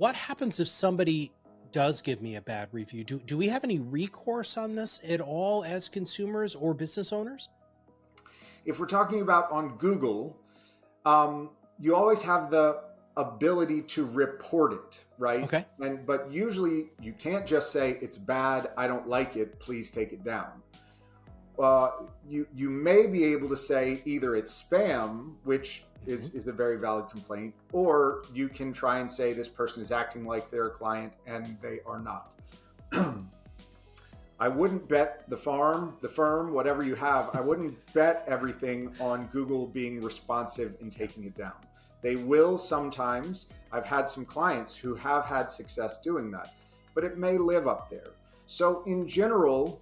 what happens if somebody does give me a bad review? Do we have any recourse on this at all as consumers or business owners? If we're talking about on Google, you always have the ability to report it, right? Okay. But usually you can't just say it's bad, I don't like it, please take it down. You may be able to say either it's spam, which is a very valid complaint, or you can try and say this person is acting like they're a client and they are not. I wouldn't bet the firm, whatever you have, I wouldn't bet everything on Google being responsive and taking it down. They will sometimes. I've had some clients who have had success doing that, but it may live up there. So in general,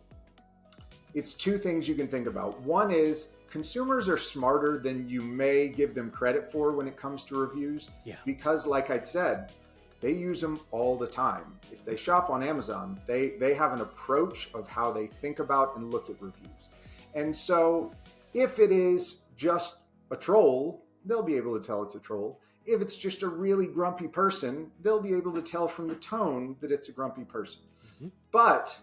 it's two things you can think about. One is consumers are smarter than you may give them credit for when it comes to reviews. Yeah. Because like I said, they use them all the time. If they shop on Amazon, they have an approach of how they think about and look at reviews. And so if it is just a troll, they'll be able to tell it's a troll. If it's just a really grumpy person, they'll be able to tell from the tone that it's a grumpy person. Mm-hmm. But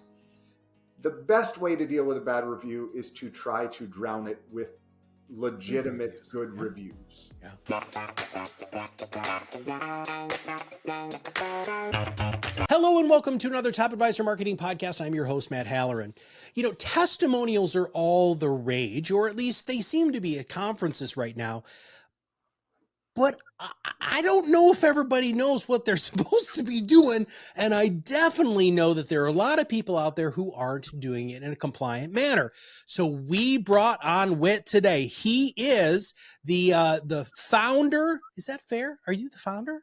the best way to deal with a bad review is to try to drown it with legitimate good reviews. Yeah. Hello and welcome to another Top Advisor Marketing Podcast. I'm your host, Matt Halloran. You know, testimonials are all the rage, or at least they seem to be at conferences right now. But I don't know if everybody knows what they're supposed to be doing. And I definitely know that there are a lot of people out there who aren't doing it in a compliant manner. So we brought on Whit today. He is the founder. Is that fair? Are you the founder?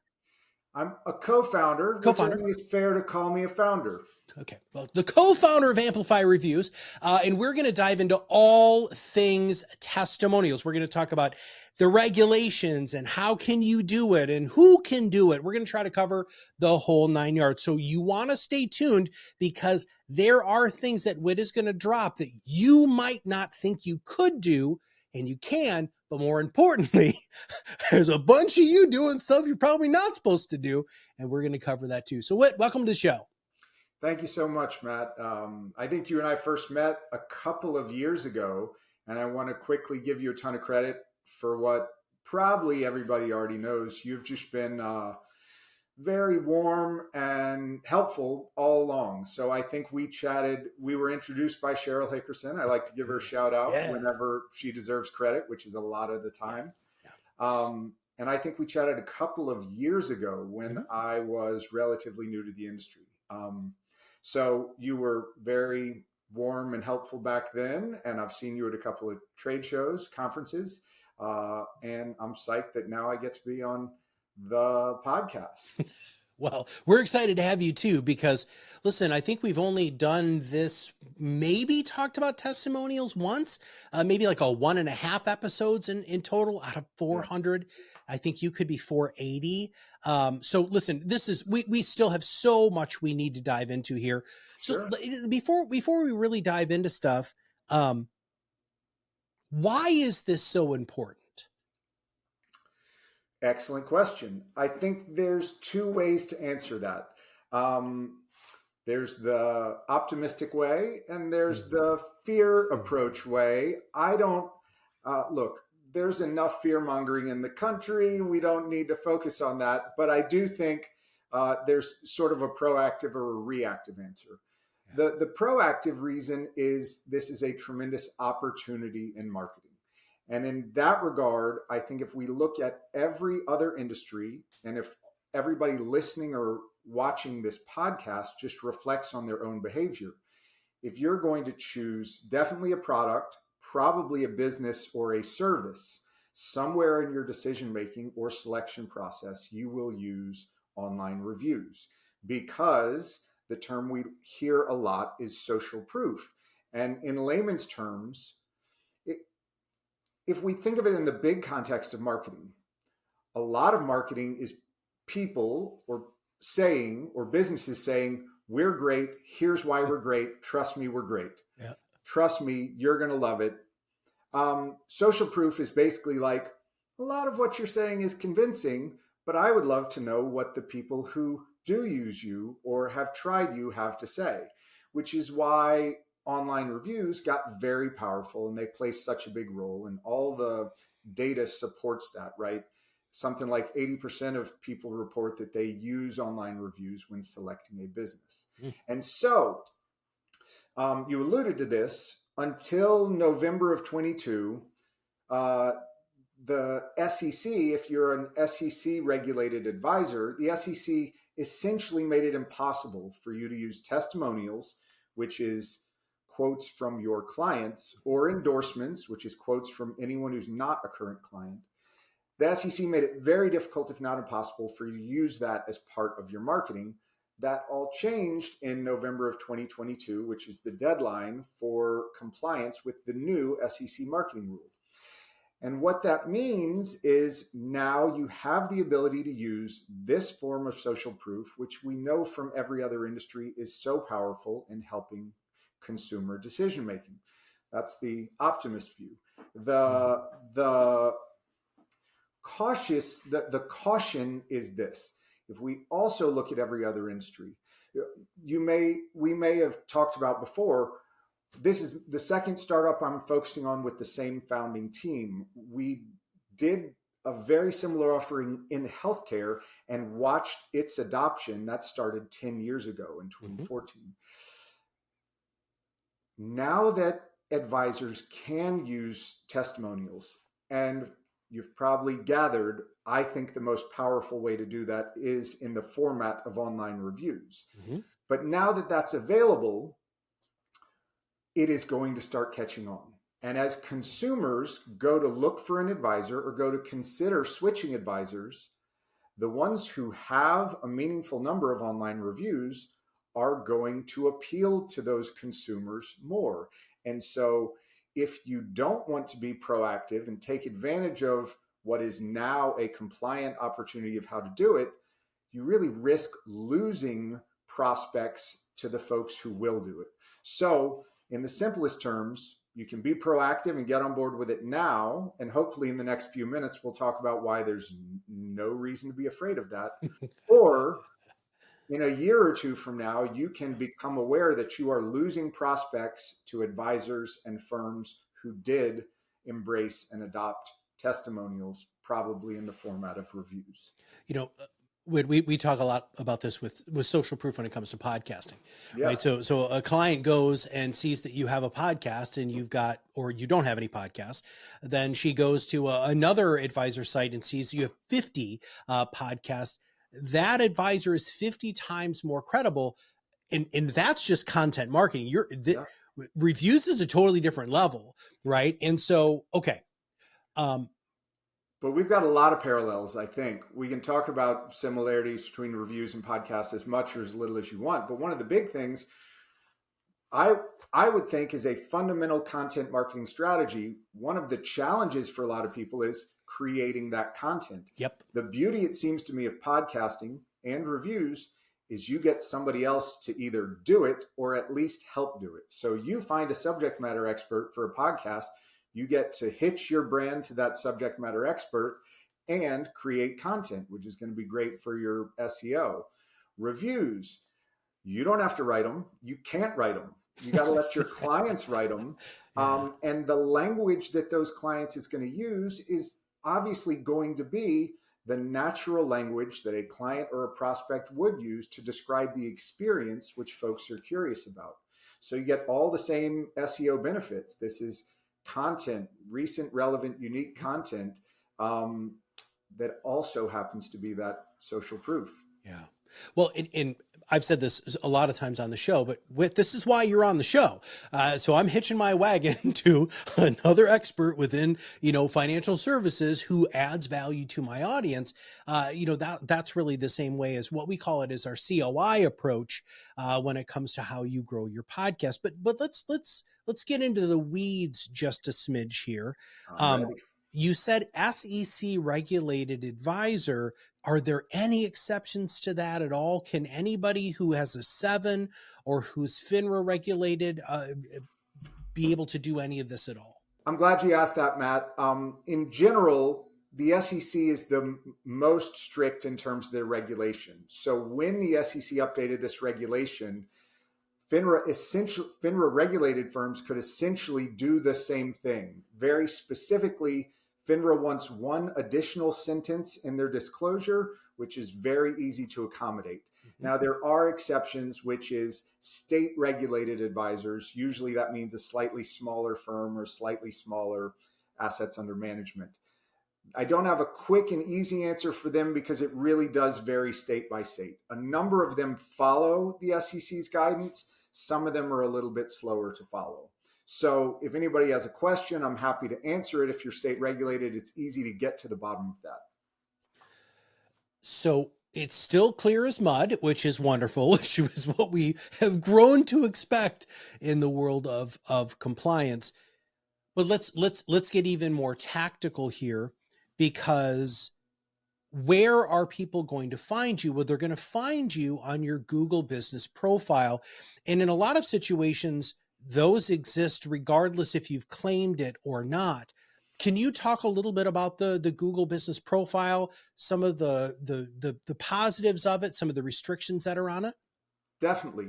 I'm a co-founder. Which I think it's fair to call me a founder. Okay. Well, the co-founder of Amplify Reviews. And we're going to dive into all things testimonials. We're going to talk about the regulations and how can you do it and who can do it. We're going to try to cover the whole 9 yards. So you want to stay tuned because there are things that Whit is going to drop that you might not think you could do, and you can, but more importantly, there's a bunch of you doing stuff you're probably not supposed to do. And we're going to cover that too. So Whit, welcome to the show. Thank you so much, Matt. I think you and I first met a couple of years ago, and I want to quickly give you a ton of credit for what probably everybody already knows. You've just been very warm and helpful all along. So I think we chatted. We were introduced by Cheryl Hickerson. I like to give her a shout out whenever she deserves credit, which is a lot of the time. And I think we chatted a couple of years ago when I was relatively new to the industry. So you were very warm and helpful back then. And I've seen you at a couple of trade shows, conferences. And I'm psyched that now I get to be on the podcast. Well, we're excited to have you too, because listen, I think we've only done this, maybe talked about testimonials once, maybe like a 1.5 episodes in total out of 400. I think you could be 480. So listen, this is, we still have so much we need to dive into here. So before we really dive into stuff, why is this so important? Excellent question. I think there's two ways to answer that. There's the optimistic way and there's the fear approach way. I don't, look, there's enough fear mongering in the country. We don't need to focus on that. But I do think there's sort of a proactive or a reactive answer. The proactive reason is this is a tremendous opportunity in marketing. And in that regard, I think if we look at every other industry, and if everybody listening or watching this podcast just reflects on their own behavior, if you're going to choose definitely a product, probably a business or a service, somewhere in your decision-making or selection process, you will use online reviews, because the term we hear a lot is social proof. And in layman's terms, if we think of it in the big context of marketing, a lot of marketing is people or businesses saying, we're great. Here's why we're great. Trust me, we're great. Yeah. Trust me, you're going to love it. Social proof is basically like, a lot of what you're saying is convincing, but I would love to know what the people who do use you or have tried you have to say, which is why online reviews got very powerful and they play such a big role. And all the data supports that, right? Something like 80% of people report that they use online reviews when selecting a business. And so you alluded to this, until November of 22, the SEC, if you're an SEC regulated advisor, the SEC essentially made it impossible for you to use testimonials, which is quotes from your clients, or endorsements, which is quotes from anyone who's not a current client. The SEC made it very difficult, if not impossible, for you to use that as part of your marketing. That all changed in November of 2022, which is the deadline for compliance with the new SEC marketing rule. And what that means is now you have the ability to use this form of social proof, which we know from every other industry is so powerful in helping consumer decision making. That's the optimist view. The caution is this. If we also look at every other industry, we may have talked about before, this is the second startup I'm focusing on with the same founding team. We did a very similar offering in healthcare and watched its adoption. That started 10 years ago in 2014. Now that advisors can use testimonials, and you've probably gathered, I think the most powerful way to do that is in the format of online reviews. But now that that's available, it is going to start catching on. And as consumers go to look for an advisor or go to consider switching advisors, the ones who have a meaningful number of online reviews are going to appeal to those consumers more. And so if you don't want to be proactive and take advantage of what is now a compliant opportunity of how to do it, you really risk losing prospects to the folks who will do it. So in the simplest terms, you can be proactive and get on board with it now. And hopefully in the next few minutes, we'll talk about why there's no reason to be afraid of that. Or in a year or two from now, you can become aware that you are losing prospects to advisors and firms who did embrace and adopt testimonials, probably in the format of reviews. We talk a lot about this with social proof when it comes to podcasting, right? So a client goes and sees that you have a podcast and or you don't have any podcasts. Then she goes to another advisor site and sees you have 50 podcasts. That advisor is 50 times more credible. And that's just content marketing. Reviews is a totally different level, right? And so, okay. But we've got a lot of parallels, I think. We can talk about similarities between reviews and podcasts as much or as little as you want. But one of the big things I would think is a fundamental content marketing strategy. One of the challenges for a lot of people is creating that content. Yep. The beauty, it seems to me, of podcasting and reviews is you get somebody else to either do it or at least help do it. So you find a subject matter expert for a podcast, you get to hitch your brand to that subject matter expert and create content, which is going to be great for your SEO. Reviews, you don't have to write them. You can't write them. You got to let your clients write them. And the language that those clients is going to use is obviously going to be the natural language that a client or a prospect would use to describe the experience which folks are curious about. So you get all the same SEO benefits. This is content, recent, relevant, unique content that also happens to be that social proof. Yeah. Well, in I've said this a lot of times on the show, but this is why you're on the show. So I'm hitching my wagon to another expert within, financial services who adds value to my audience. That's really the same way as what we call it is our COI approach when it comes to how you grow your podcast. But let's get into the weeds just a smidge here. You said SEC regulated advisor. Are there any exceptions to that at all? Can anybody who has a 7 or who's FINRA regulated be able to do any of this at all? I'm glad you asked that, Matt. In general, the SEC is the most strict in terms of their regulation. So when the SEC updated this regulation, FINRA regulated firms could essentially do the same thing. Very specifically, FINRA wants one additional sentence in their disclosure, which is very easy to accommodate. Mm-hmm. Now, there are exceptions, which is state regulated advisors. Usually that means a slightly smaller firm or slightly smaller assets under management. I don't have a quick and easy answer for them because it really does vary state by state. A number of them follow the SEC's guidance. Some of them are a little bit slower to follow. So if anybody has a question, I'm happy to answer it. If you're state regulated, it's easy to get to the bottom of that. So it's still clear as mud, which is wonderful, which is what we have grown to expect in the world of compliance. But let's get even more tactical here, because where are people going to find you? Well, they're going to find you on your Google business profile. And in a lot of situations, those exist regardless if you've claimed it or not. Can you talk a little bit about the Google business profile, some of the positives of it, some of the restrictions that are on it? Definitely.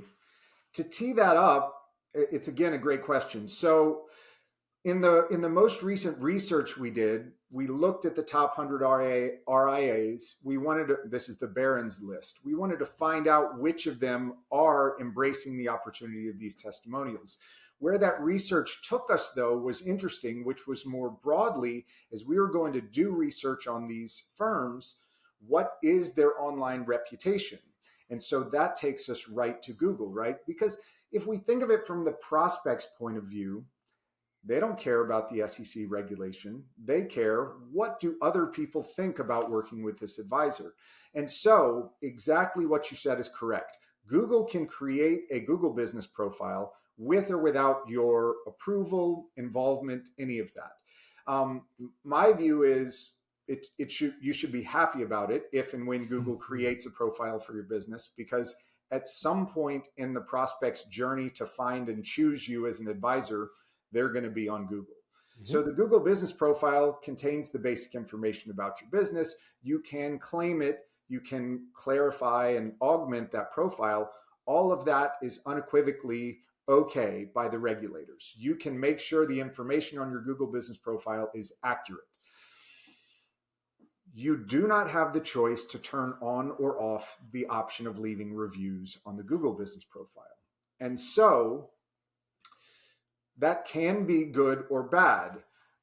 To tee that up, it's again a great question. So in the most recent research we did, we looked at the top 100 RIAs. This is the Barron's list. We wanted to find out which of them are embracing the opportunity of these testimonials. Where that research took us, though, was interesting, which was more broadly, as we were going to do research on these firms, what is their online reputation? And so that takes us right to Google, right? Because if we think of it from the prospect's point of view, they don't care about the SEC regulation. They care, what do other people think about working with this advisor? And so exactly what you said is correct. Google can create a Google business profile with or without your approval, involvement, any of that. My view is you should be happy about it if and when Google creates a profile for your business, because at some point in the prospect's journey to find and choose you as an advisor, they're going to be on Google. Mm-hmm. So the Google business profile contains the basic information about your business. You can claim it. You can clarify and augment that profile. All of that is unequivocally okay by the regulators. You can make sure the information on your Google business profile is accurate. You do not have the choice to turn on or off the option of leaving reviews on the Google business profile. And so that can be good or bad.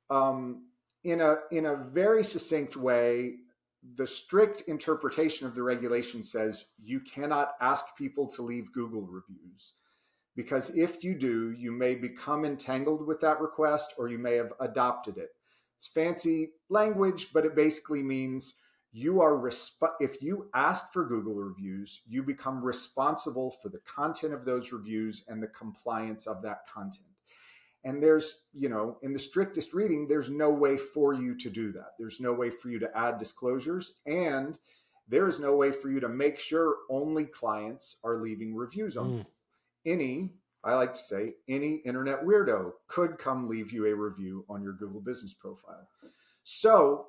In a very succinct way, the strict interpretation of the regulation says you cannot ask people to leave Google reviews, because if you do, you may become entangled with that request, or you may have adopted it. It's fancy language, but it basically means if you ask for Google reviews, you become responsible for the content of those reviews and the compliance of that content. And there's, in the strictest reading, there's no way for you to do that. There's no way for you to add disclosures, and there is no way for you to make sure only clients are leaving reviews on I like to say, any internet weirdo could come leave you a review on your Google business profile. So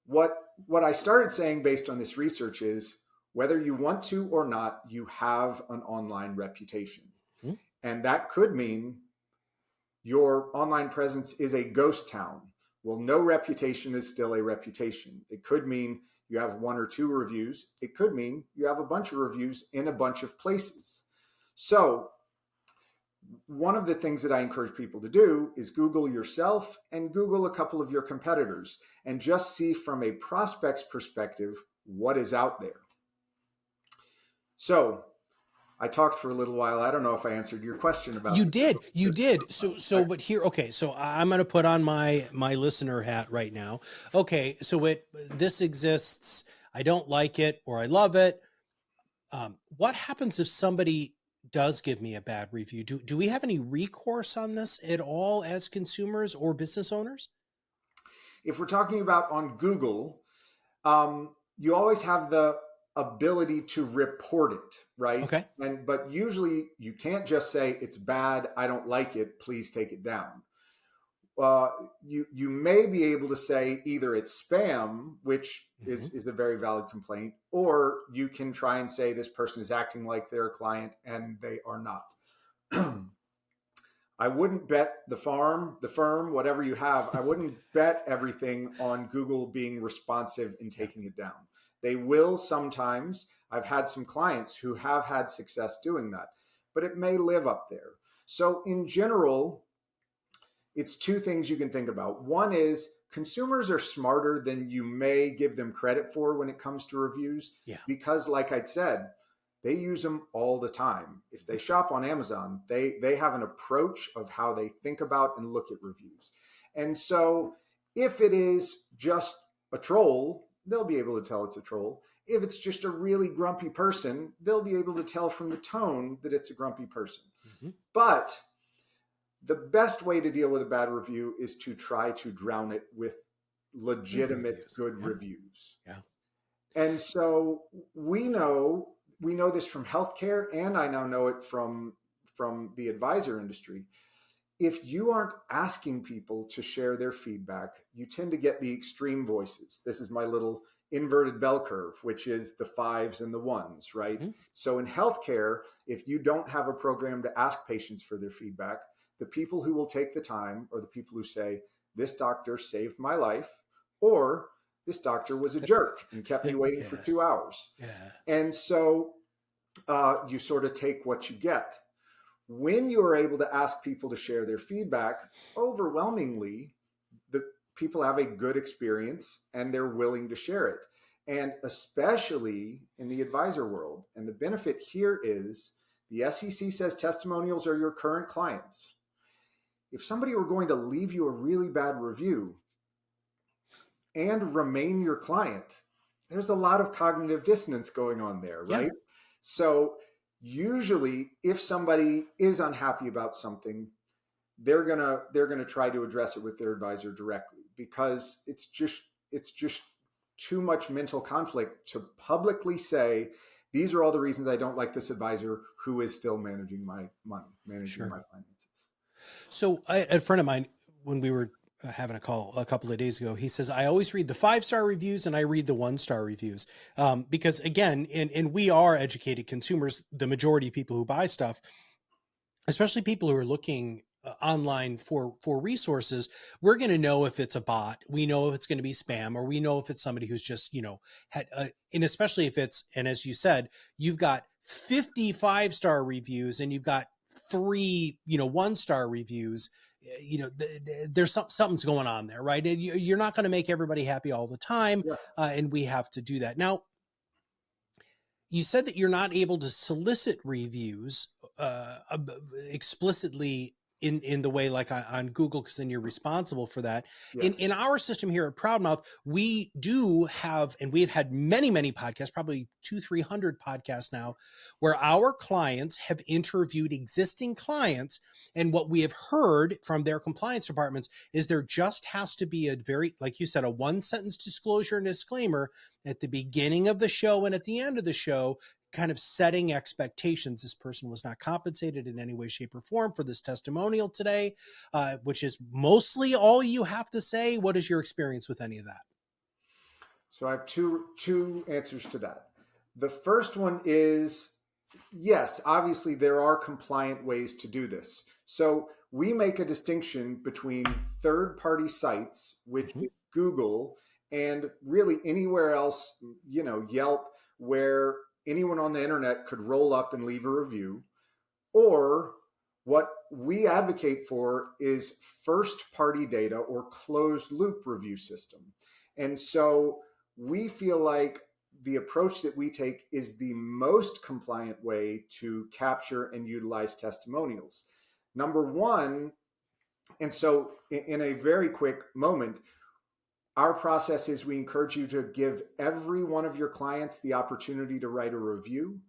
what I started saying based on this research is, whether you want to or not, you have an online reputation. And that could mean your online presence is a ghost town. Well, no reputation is still a reputation. It could mean you have 1 or 2 reviews. It could mean you have a bunch of reviews in a bunch of places. So one of the things that I encourage people to do is Google yourself and Google a couple of your competitors and just see from a prospect's perspective what is out there. So I talked for a little while. I don't know if I answered your question about. You did. So, but here, okay. So I'm going to put on my listener hat right now. Okay. So this exists. I don't like it or I love it. What happens if somebody does give me a bad review? Do we have any recourse on this at all as consumers or business owners? If we're talking about on Google, you always have the ability to report it, right? Okay. But usually you can't just say it's bad, I don't like it, please take it down. you may be able to say either it's spam, which is a very valid complaint, or you can try and say this person is acting like they're a client and they are not. I wouldn't bet the firm, whatever you have, I wouldn't bet everything on Google being responsive in taking it down. They will sometimes. I've had some clients who have had success doing that, but it may live up there. So in general, it's two things you can think about. One is consumers are smarter than you may give them credit for when it comes to reviews, because like I said, they use them all the time. If they shop on Amazon, they have an approach of how they think about and look at reviews. And so if it is just a troll, they'll be able to tell it's a troll. If it's just a really grumpy person, they'll be able to tell from the tone that it's a grumpy person. But the best way to deal with a bad review is to try to drown it with legitimate good reviews. And so we know this from healthcare, and I now know it from the advisor industry. If you aren't asking people to share their feedback, you tend to get the extreme voices. This is my little inverted bell curve, which is the 5s and the 1s, right? So in healthcare, if you don't have a program to ask patients for their feedback, the people who will take the time are the people who say, this doctor saved my life, or this doctor was a jerk and kept me waiting for 2 hours. And so you sort of take what you get. When you are able to ask people to share their feedback, overwhelmingly, the people have a good experience and they're willing to share it. And especially in the advisor world. And the benefit here is the SEC says testimonials are your current clients. If somebody were going to leave you a really bad review and remain your client, there's a lot of cognitive dissonance going on there, right? So usually if somebody is unhappy about something, they're gonna try to address it with their advisor directly, because it's just too much mental conflict to publicly say, these are all the reasons I don't like this advisor who is still managing my money, managing my finances. So a friend of mine, when we were having a call a couple of days ago, he says, I always read the 5-star reviews and I read the 1-star reviews. Because again, and we are educated consumers, the majority of people who buy stuff, especially people who are looking online for resources, we're going to know if it's a bot, we know if it's going to be spam, or we know if it's somebody who's just, had, and especially if it's, and as you said, you've got 50 5-star reviews and you've got 3, 1-star reviews, there's something's going on there, right? And you're not going to make everybody happy all the time. And we have to do that. Now, you said that you're not able to solicit reviews explicitly in the way like on Google, because then you're responsible for that. In our system here at ProudMouth, we do have, and we've had many podcasts, probably 200-300 podcasts now, where our clients have interviewed existing clients, and what we have heard from their compliance departments is there just has to be a very, like you said, a 1-sentence disclosure and disclaimer at the beginning of the show and at the end of the show, kind of setting expectations. This person was not compensated in any way, shape, or form for this testimonial today, which is mostly all you have to say. What is your experience with any of that? So I have two answers to that. The first one is, yes, obviously there are compliant ways to do this. So we make a distinction between third-party sites, which is Google, and really anywhere else, Yelp, where anyone on the internet could roll up and leave a review. Or what we advocate for is first-party data or closed-loop review system. And so we feel like the approach that we take is the most compliant way to capture and utilize testimonials. Number one, and so in a very quick moment, our process is we encourage you to give every one of your clients the opportunity to write a review.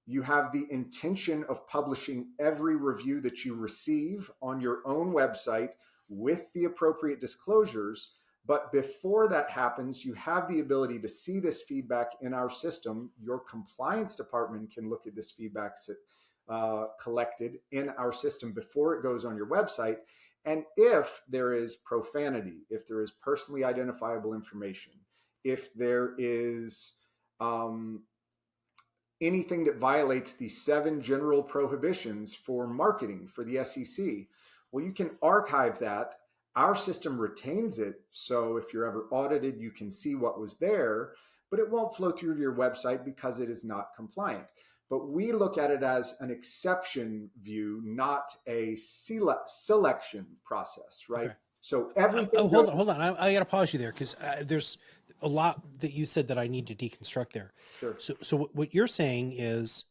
You have the intention of publishing every review that you receive on your own website with the appropriate disclosures. But before that happens, you have the ability to see this feedback in our system. Your compliance department can look at this feedback collected in our system before it goes on your website. And if there is profanity, if there is personally identifiable information, if there is anything that violates the 7 general prohibitions for marketing for the SEC, well, you can archive that. Our system retains it. So if you're ever audited, you can see what was there, but it won't flow through to your website because it is not compliant. But we look at it as an exception view, not a selection process, right? Okay. So everything. Hold on. I got to pause you there because there's a lot that you said that I need to deconstruct there. Sure. So what you're saying is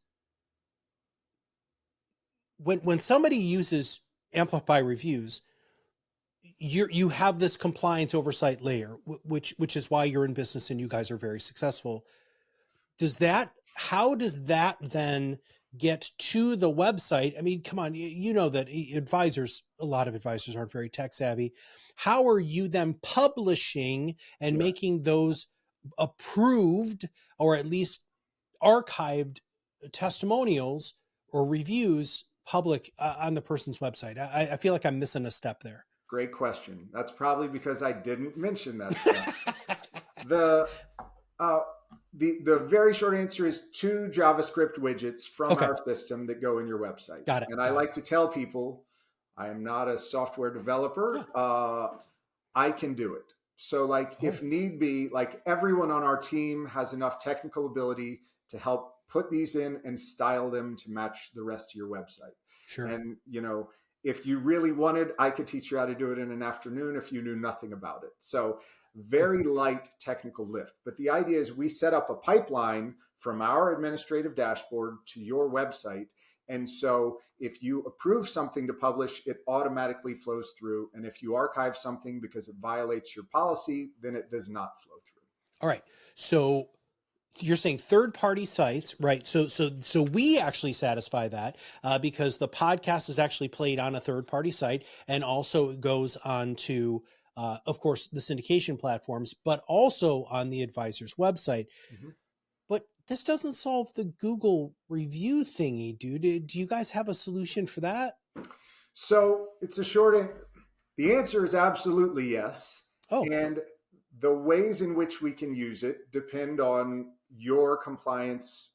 when somebody uses Amplify Reviews, you have this compliance oversight layer, which is why you're in business and you guys are very successful. How does that then get to the website? I mean, come on, you know that a lot of advisors aren't very tech savvy. How are you then publishing and making those approved or at least archived testimonials or reviews public on the person's website? I feel like I'm missing a step there. Great question. That's probably because I didn't mention that stuff. The very short answer is 2 JavaScript widgets from our system that go in your website. Got it. And I like to tell people, I am not a software developer. I can do it. So like if need be, like everyone on our team has enough technical ability to help put these in and style them to match the rest of your website. Sure. And, if you really wanted, I could teach you how to do it in an afternoon if you knew nothing about it. So very light technical lift. But the idea is we set up a pipeline from our administrative dashboard to your website. And so if you approve something to publish, it automatically flows through. And if you archive something because it violates your policy, then it does not flow through. All right. So you're saying third-party sites, right? So we actually satisfy that because the podcast is actually played on a third-party site and also goes on to, of course, the syndication platforms, but also on the advisor's website. Mm-hmm. But this doesn't solve the Google review thingy, dude. Do you guys have a solution for that? So it's the answer is absolutely yes. And the ways in which we can use it depend on your compliance,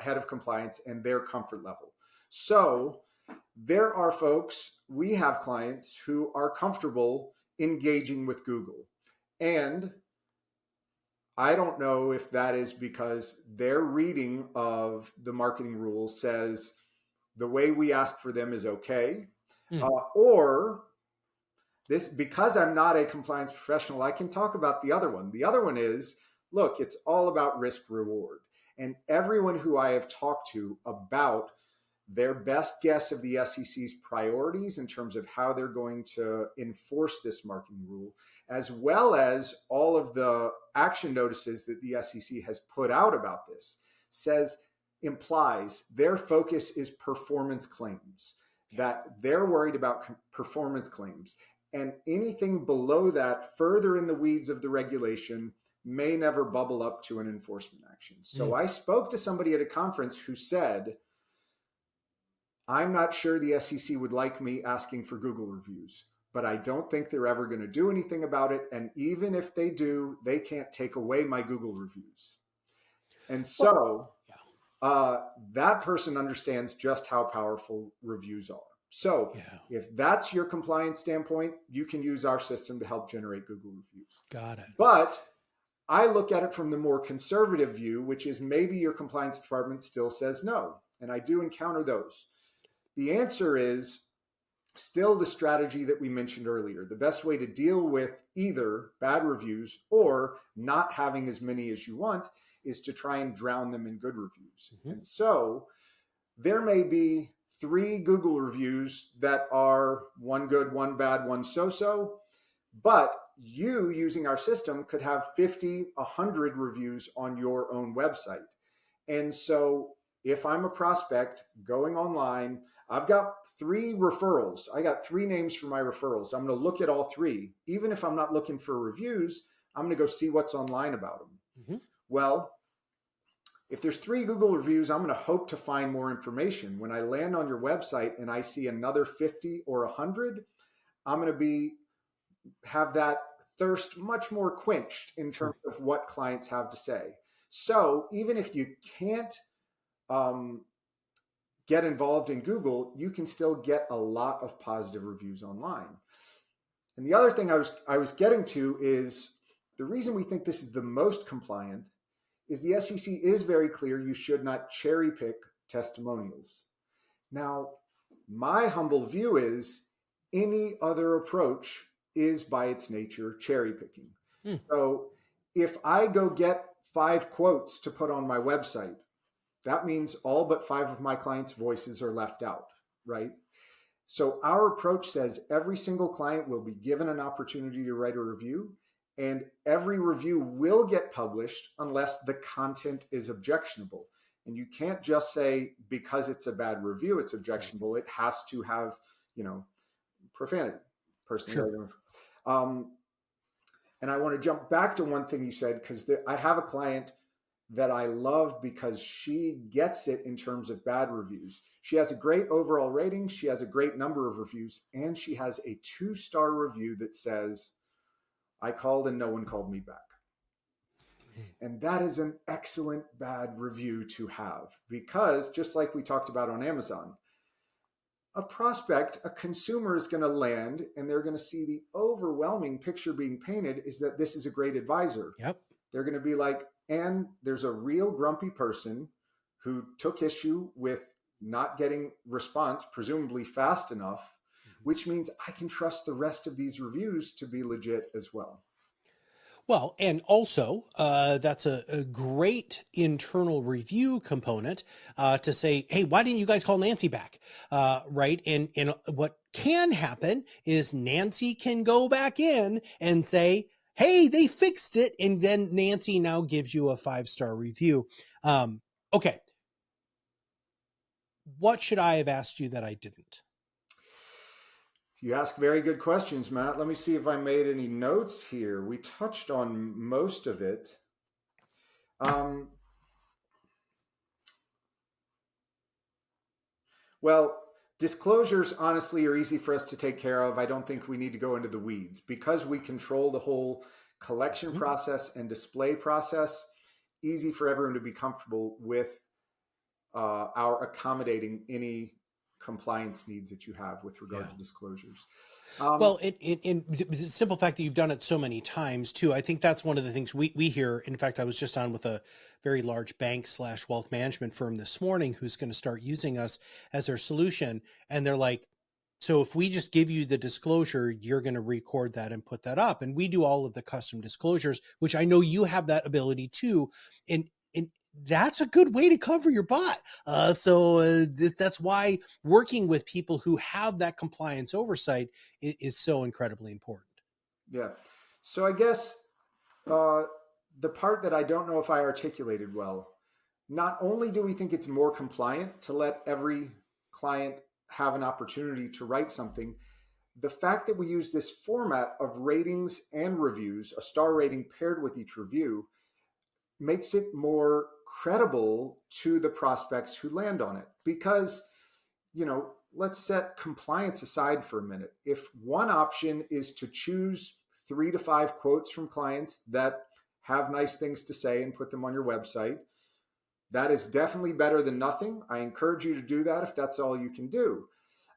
head of compliance and their comfort level. So there are we have clients who are comfortable engaging with Google. And I don't know if that is because their reading of the marketing rules says the way we ask for them is okay, or this, because I'm not a compliance professional, I can talk about the other one. The other one is, look, it's all about risk reward. And everyone who I have talked to about their best guess of the SEC's priorities in terms of how they're going to enforce this marketing rule, as well as all of the action notices that the SEC has put out about this, implies their focus is performance claims, that they're worried about performance claims. And anything below that, further in the weeds of the regulation, may never bubble up to an enforcement action. So I spoke to somebody at a conference who said, I'm not sure the SEC would like me asking for Google reviews, but I don't think they're ever going to do anything about it. And even if they do, they can't take away my Google reviews. And so that person understands just how powerful reviews are. So if that's your compliance standpoint, you can use our system to help generate Google reviews. Got it. But I look at it from the more conservative view, which is maybe your compliance department still says no. And I do encounter those. The answer is still the strategy that we mentioned earlier. The best way to deal with either bad reviews or not having as many as you want is to try and drown them in good reviews. Mm-hmm. And so there may be 3 Google reviews that are one good, one bad, one so-so, but you using our system could have 50, 100 reviews on your own website. And so if I'm a prospect going online, I've got 3 referrals. I got 3 names for my referrals. I'm going to look at all 3. Even if I'm not looking for reviews, I'm going to go see what's online about them. Mm-hmm. Well, if there's 3 Google reviews, I'm going to hope to find more information. When I land on your website and I see another 50 or 100, I'm going to have that thirst much more quenched in terms of what clients have to say. So even if you can't get involved in Google, you can still get a lot of positive reviews online. And the other thing I was getting to is the reason we think this is the most compliant is the SEC is very clear you should not cherry pick testimonials. Now, my humble view is any other approach is by its nature cherry picking. So if I go get 5 quotes to put on my website, that means all but 5 of my clients' voices are left out, right? So our approach says every single client will be given an opportunity to write a review, and every review will get published unless the content is objectionable. And you can't just say because it's a bad review, it's objectionable. It has to have, profanity, personally. Sure. And I want to jump back to one thing you said, because I have a client that I love because she gets it in terms of bad reviews. She has a great overall rating. She has a great number of reviews, and she has a 2-star review that says, I called and no one called me back. And that is an excellent bad review to have, because just like we talked about on Amazon, a prospect, a consumer is going to land and they're going to see the overwhelming picture being painted is that this is a great advisor. Yep. They're going to be like, and there's a real grumpy person who took issue with not getting response, presumably fast enough, which means I can trust the rest of these reviews to be legit as well. Well, and also that's a great internal review component to say, hey, why didn't you guys call Nancy back? Right. And what can happen is Nancy can go back in and say, hey, they fixed it. And then Nancy now gives you a 5-star review. Okay. What should I have asked you that I didn't? You ask very good questions, Matt. Let me see if I made any notes here. We touched on most of it. Well, disclosures, honestly, are easy for us to take care of. I don't think we need to go into the weeds because we control the whole collection process and display process. Easy for everyone to be comfortable with our accommodating any compliance needs that you have with regard to disclosures. Well, in the simple fact that you've done it so many times too, I think that's one of the things we hear. In fact, I was just on with a very large bank / wealth management firm this morning who's going to start using us as their solution. And they're like, so if we just give you the disclosure, you're going to record that and put that up. And we do all of the custom disclosures, which I know you have that ability too. And that's a good way to cover your butt. So that's why working with people who have that compliance oversight is so incredibly important. Yeah. So I guess the part that I don't know if I articulated well, not only do we think it's more compliant to let every client have an opportunity to write something, the fact that we use this format of ratings and reviews, a star rating paired with each review, makes it more credible to the prospects who land on it. Because, let's set compliance aside for a minute. If one option is to choose 3 to 5 quotes from clients that have nice things to say and put them on your website, that is definitely better than nothing. I encourage you to do that if that's all you can do.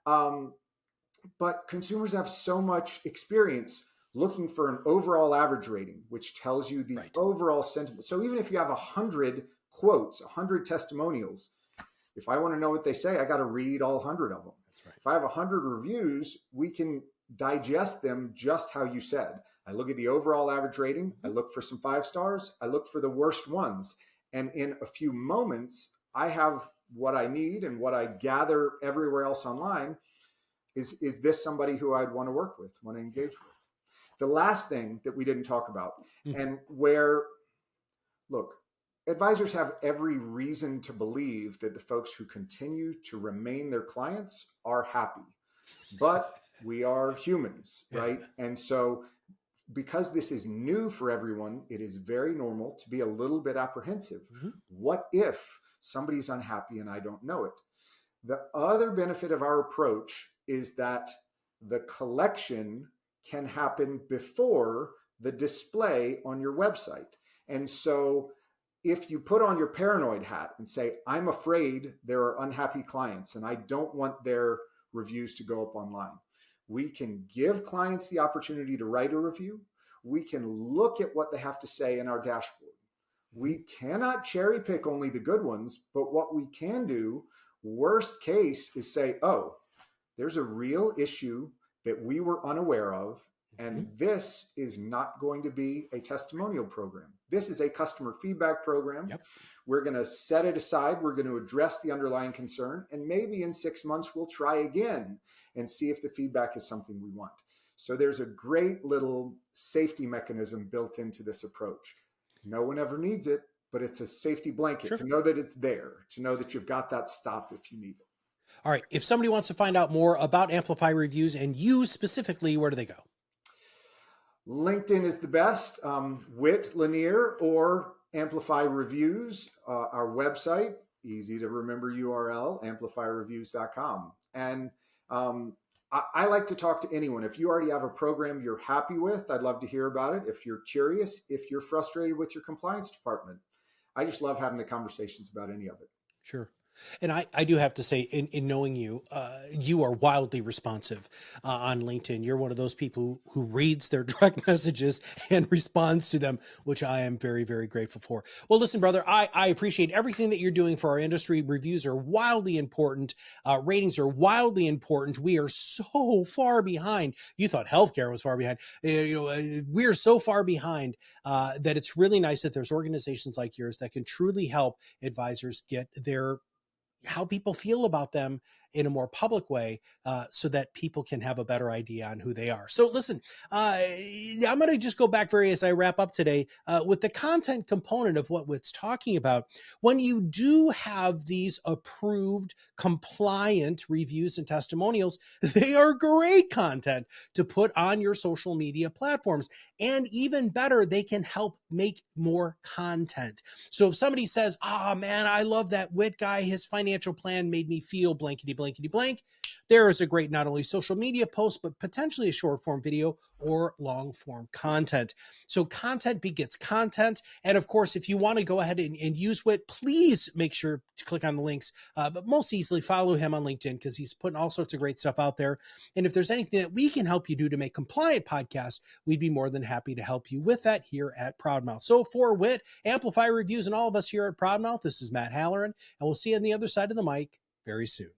But consumers have so much experience looking for an overall average rating, which tells you the overall sentiment. So even if you have 100 quotes, 100 testimonials, if I want to know what they say, I got to read all 100 of them. That's right. If I have 100 reviews, we can digest them just how you said. I look at the overall average rating. I look for some 5 stars. I look for the worst ones. And in a few moments, I have what I need, and what I gather everywhere else online is this somebody who I'd want to work with, want to engage with. The last thing that we didn't talk about, and where, look, advisors have every reason to believe that the folks who continue to remain their clients are happy, but we are humans, right? And so because this is new for everyone, it is very normal to be a little bit apprehensive. What if somebody's unhappy and I don't know it? The other benefit of our approach is that the collection can happen before the display on your website. And so if you put on your paranoid hat and say, I'm afraid there are unhappy clients and I don't want their reviews to go up online, we can give clients the opportunity to write a review. We can look at what they have to say in our dashboard. We cannot cherry pick only the good ones, but what we can do, worst case, is say, oh, there's a real issue that we were unaware of, and this is not going to be a testimonial program. This is a customer feedback program. Yep. We're going to set it aside. We're going to address the underlying concern, and maybe in 6 months, we'll try again and see if the feedback is something we want. So there's a great little safety mechanism built into this approach. No one ever needs it, but it's a safety blanket to know that it's there, to know that you've got that stop if you need it. All right. If somebody wants to find out more about Amplify Reviews and you specifically, where do they go? LinkedIn is the best. Whit Lanier or Amplify Reviews, our website, easy to remember URL, amplifyreviews.com. And I like to talk to anyone. If you already have a program you're happy with, I'd love to hear about it. If you're curious, if you're frustrated with your compliance department, I just love having the conversations about any of it. Sure. And I do have to say, in knowing you, you are wildly responsive on LinkedIn. You're one of those people who reads their direct messages and responds to them, which I am very, very grateful for. Well, listen, brother, I appreciate everything that you're doing for our industry. Reviews are wildly important. Ratings are wildly important. We are so far behind. You thought healthcare was far behind. We're so far behind that it's really nice that there's organizations like yours that can truly help advisors get how people feel about them in a more public way, so that people can have a better idea on who they are. So listen, I'm going to just go back as I wrap up today with the content component of what Whit's talking about. When you do have these approved, compliant reviews and testimonials, they are great content to put on your social media platforms. And even better, they can help make more content. So if somebody says, oh man, I love that Whit guy, his financial plan made me feel blankety blank, there is a great not only social media post, but potentially a short form video or long form content. So content begets content. And of course, if you want to go ahead and use Whit, please make sure to click on the links, but most easily follow him on LinkedIn because he's putting all sorts of great stuff out there. And if there's anything that we can help you do to make compliant podcasts, we'd be more than happy to help you with that here at ProudMouth. So for Whit, Amplify Reviews, and all of us here at ProudMouth, this is Matt Halloran, and we'll see you on the other side of the mic very soon.